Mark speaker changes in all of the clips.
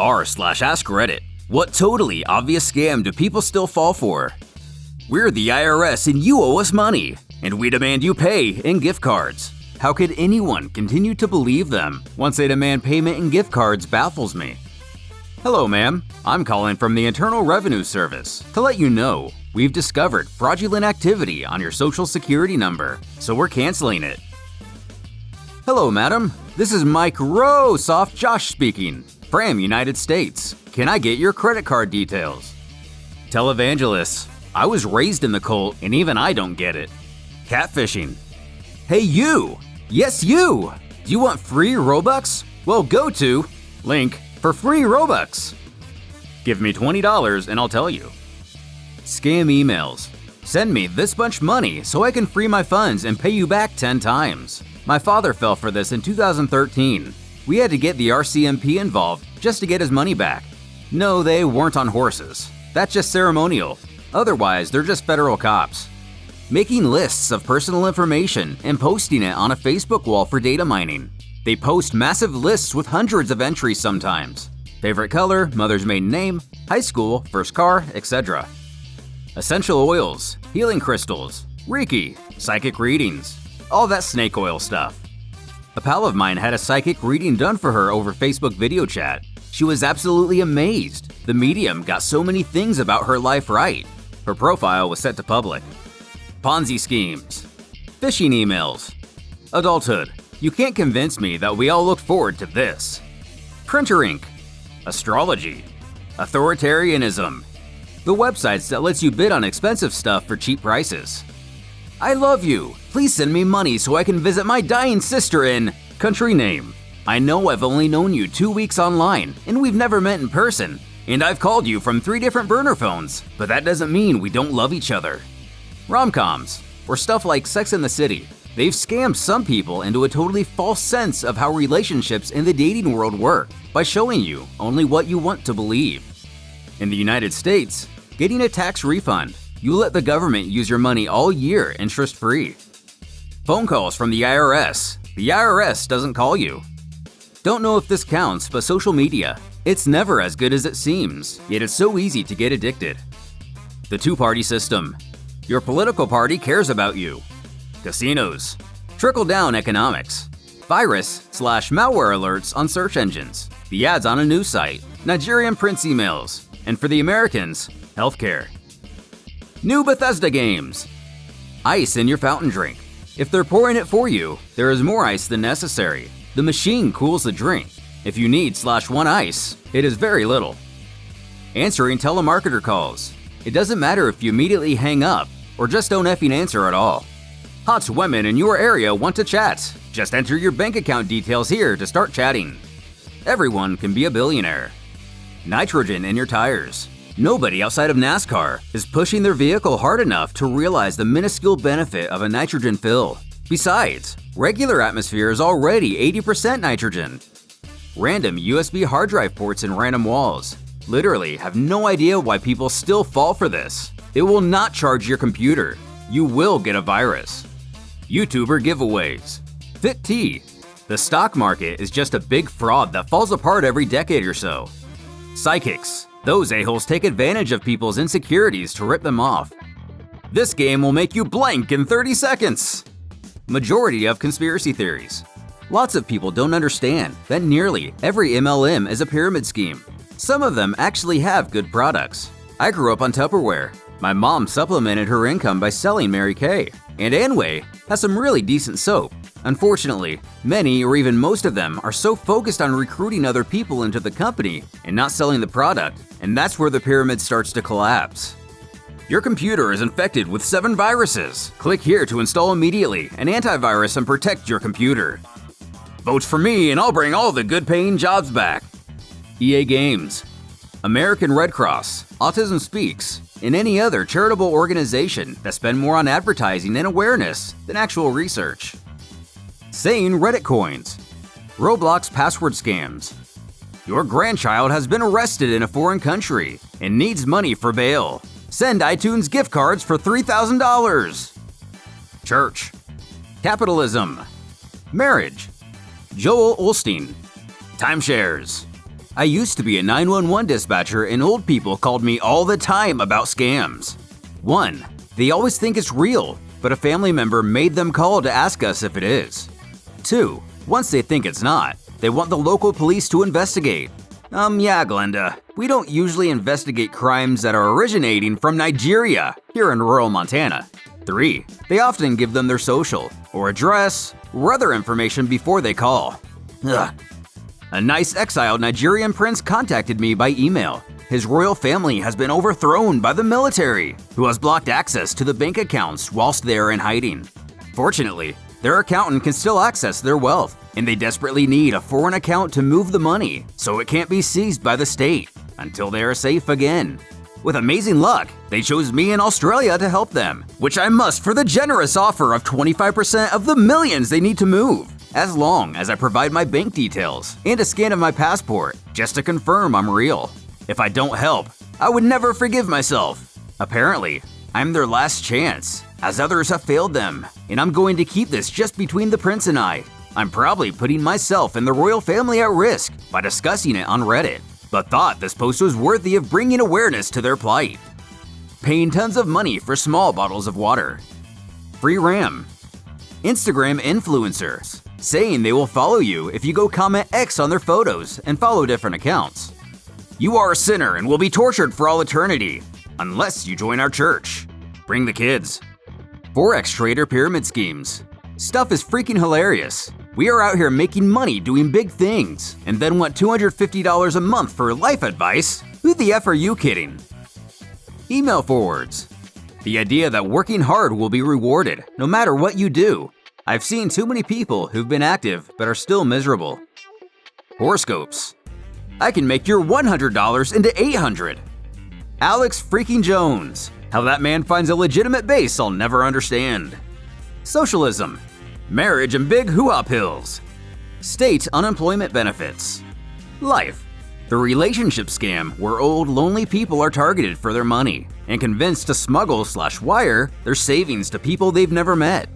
Speaker 1: r/AskReddit. What totally obvious scam do people still fall for? We're the IRS and you owe us money, and we demand you pay in gift cards. How could anyone continue to believe them once they demand payment in gift cards baffles me. Hello, ma'am. I'm calling from the Internal Revenue Service to let you know we've discovered fraudulent activity on your social security number, so we're canceling it. Hello, madam. This is Microsoft Josh speaking from United States. Can I get your credit card details? Televangelists. I was raised in the cult and even I don't get it. Catfishing. Hey, you! Yes, you! Do you want free Robux? Well, go to link for free Robux. Give me $20 and I'll tell you. Scam emails. Send me this much money so I can free my funds and pay you back 10 times. My father fell for this in 2013. We had to get the RCMP involved just to get his money back. No, they weren't on horses. That's just ceremonial. Otherwise, they're just federal cops. Making lists of personal information and posting it on a Facebook wall for data mining. They post massive lists with hundreds of entries sometimes. Favorite color, mother's maiden name, high school, first car, etc. Essential oils, healing crystals, Reiki, psychic readings, all that snake oil stuff. A pal of mine had a psychic reading done for her over Facebook video chat. She was absolutely amazed. The medium got so many things about her life right. Her profile was set to public. Ponzi schemes. Phishing emails. Adulthood. You can't convince me that we all look forward to this. Printer ink. Astrology. Authoritarianism. The websites that lets you bid on expensive stuff for cheap prices. I love you. Please send me money so I can visit my dying sister in country name. I know I've only known you 2 weeks online and we've never met in person. And I've called you from 3 different burner phones, but that doesn't mean we don't love each other. Rom-coms, or stuff like Sex and the City. They've scammed some people into a totally false sense of how relationships in the dating world work by showing you only what you want to believe. In the United States, getting a tax refund. You let the government use your money all year interest-free. Phone calls from the IRS. The IRS doesn't call you. Don't know if this counts, but social media. It's never as good as it seems, yet it's so easy to get addicted. The two-party system. Your political party cares about you. Casinos. Trickle-down economics. Virus/malware alerts on search engines. The ads on a news site. Nigerian prince emails. And for the Americans, healthcare. New Bethesda games. Ice in your fountain drink. If they're pouring it for you, there is more ice than necessary. The machine cools the drink. If you need /1 ice, it is very little. Answering telemarketer calls. It doesn't matter if you immediately hang up or just don't effing answer at all. Hot women in your area want to chat. Just enter your bank account details here to start chatting. Everyone can be a billionaire. Nitrogen in your tires. Nobody outside of NASCAR is pushing their vehicle hard enough to realize the minuscule benefit of a nitrogen fill. Besides, regular atmosphere is already 80% nitrogen. Random USB hard drive ports in random walls. Literally have no idea why people still fall for this. It will not charge your computer. You will get a virus. YouTuber giveaways. Fit tea. The stock market is just a big fraud that falls apart every decade or so. Psychics. Those a-holes take advantage of people's insecurities to rip them off. This game will make you blank in 30 seconds. Majority of conspiracy theories. Lots of people don't understand that nearly every MLM is a pyramid scheme. Some of them actually have good products. I grew up on Tupperware. My mom supplemented her income by selling Mary Kay. And Anway has some really decent soap. Unfortunately, many or even most of them are so focused on recruiting other people into the company and not selling the product, and that's where the pyramid starts to collapse. Your computer is infected with 7 viruses. Click here to install immediately an antivirus and protect your computer. Vote for me and I'll bring all the good-paying jobs back. EA Games. American Red Cross, Autism Speaks, and any other charitable organization that spend more on advertising and awareness than actual research. Sane Reddit coins. Roblox password scams. Your grandchild has been arrested in a foreign country and needs money for bail. Send iTunes gift cards for $3,000. Church. Capitalism. Marriage. Joel Osteen. Timeshares. I used to be a 911 dispatcher and old people called me all the time about scams. 1. They always think it's real, but a family member made them call to ask us if it is. 2. Once they think it's not, they want the local police to investigate. Yeah, Glenda, we don't usually investigate crimes that are originating from Nigeria here in rural Montana. 3. They often give them their social, or address, or other information before they call. Ugh. A nice exiled Nigerian prince contacted me by email. His royal family has been overthrown by the military, who has blocked access to the bank accounts whilst they are in hiding. Fortunately, their accountant can still access their wealth, and they desperately need a foreign account to move the money so it can't be seized by the state until they are safe again. With amazing luck, they chose me in Australia to help them, which I must for the generous offer of 25% of the millions they need to move, as long as I provide my bank details and a scan of my passport just to confirm I'm real. If I don't help, I would never forgive myself. Apparently, I'm their last chance, as others have failed them, and I'm going to keep this just between the prince and I. I'm probably putting myself and the royal family at risk by discussing it on Reddit, but thought this post was worthy of bringing awareness to their plight. Paying tons of money for small bottles of water. Free RAM. Instagram influencers saying they will follow you if you go comment X on their photos and follow different accounts. You are a sinner and will be tortured for all eternity, unless you join our church. Bring the kids. Forex trader pyramid schemes. Stuff is freaking hilarious. We are out here making money doing big things, and then want $250 a month for life advice? Who the F are you kidding? Email forwards. The idea that working hard will be rewarded, no matter what you do. I've seen too many people who've been active but are still miserable. Horoscopes. I can make your $100 into $800. Alex freaking Jones. How that man finds a legitimate base I'll never understand. Socialism. Marriage and big hoo-ha pills. State unemployment benefits. Life. The relationship scam where old, lonely people are targeted for their money and convinced to smuggle/wire their savings to people they've never met.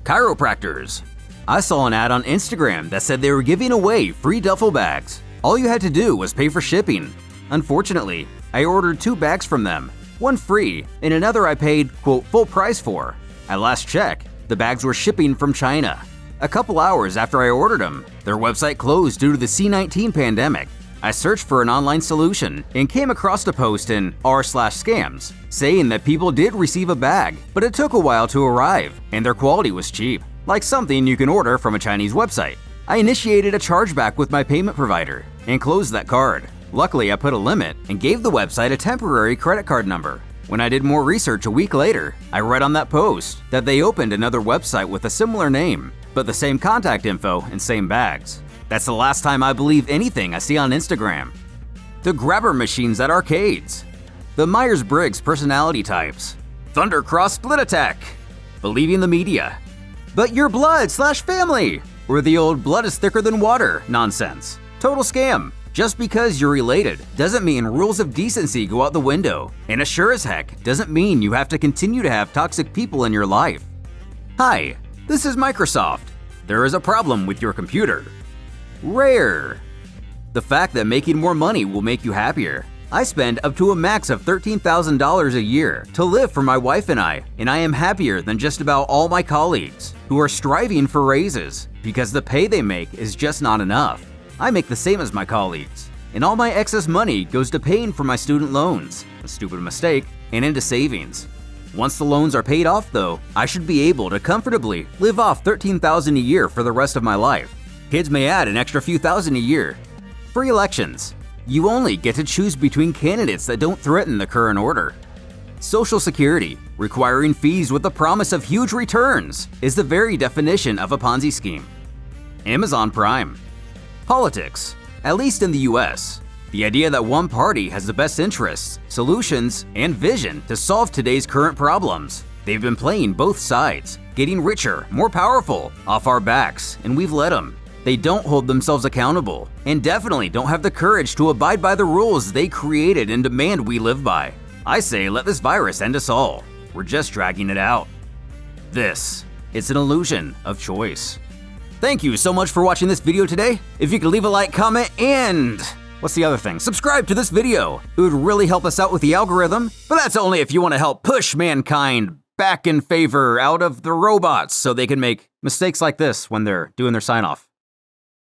Speaker 1: Chiropractors. I saw an ad on Instagram that said they were giving away free duffel bags. All you had to do was pay for shipping. Unfortunately, I ordered 2 bags from them, one free and another I paid, quote, full price for. At last check, the bags were shipping from China. A couple hours after I ordered them, their website closed due to the C-19 pandemic. I searched for an online solution and came across a post in r/scams saying that people did receive a bag, but it took a while to arrive and their quality was cheap, like something you can order from a Chinese website. I initiated a chargeback with my payment provider and closed that card. Luckily, I put a limit and gave the website a temporary credit card number. When I did more research a week later, I read on that post that they opened another website with a similar name, but the same contact info and same bags. That's the last time I believe anything I see on Instagram. The grabber machines at arcades. The Myers-Briggs personality types. Thundercross split attack. Believing the media. But your blood/family. Or the old blood is thicker than water nonsense. Total scam. Just because you're related doesn't mean rules of decency go out the window, and as sure as heck doesn't mean you have to continue to have toxic people in your life. Hi, this is Microsoft. There is a problem with your computer. Rare. The fact that making more money will make you happier. I spend up to a max of $13,000 a year to live for my wife and I am happier than just about all my colleagues who are striving for raises because the pay they make is just not enough. I make the same as my colleagues, and all my excess money goes to paying for my student loans, a stupid mistake, and into savings. Once the loans are paid off though, I should be able to comfortably live off $13,000 a year for the rest of my life. Kids may add an extra few thousand a year. Free elections. You only get to choose between candidates that don't threaten the current order. Social Security, requiring fees with the promise of huge returns, is the very definition of a Ponzi scheme. Amazon Prime. Politics, at least in the US. The idea that one party has the best interests, solutions, and vision to solve today's current problems. They've been playing both sides, getting richer, more powerful, off our backs, and we've let them. They don't hold themselves accountable, and definitely don't have the courage to abide by the rules they created and demand we live by. I say let this virus end us all. We're just dragging it out. This is an illusion of choice. Thank you so much for watching this video today. If you could leave a like, comment, and What's the other thing? Subscribe to this video. It would really help us out with the algorithm, but that's only if you want to help push mankind back in favor out of the robots so they can make mistakes like this when they're doing their sign-off.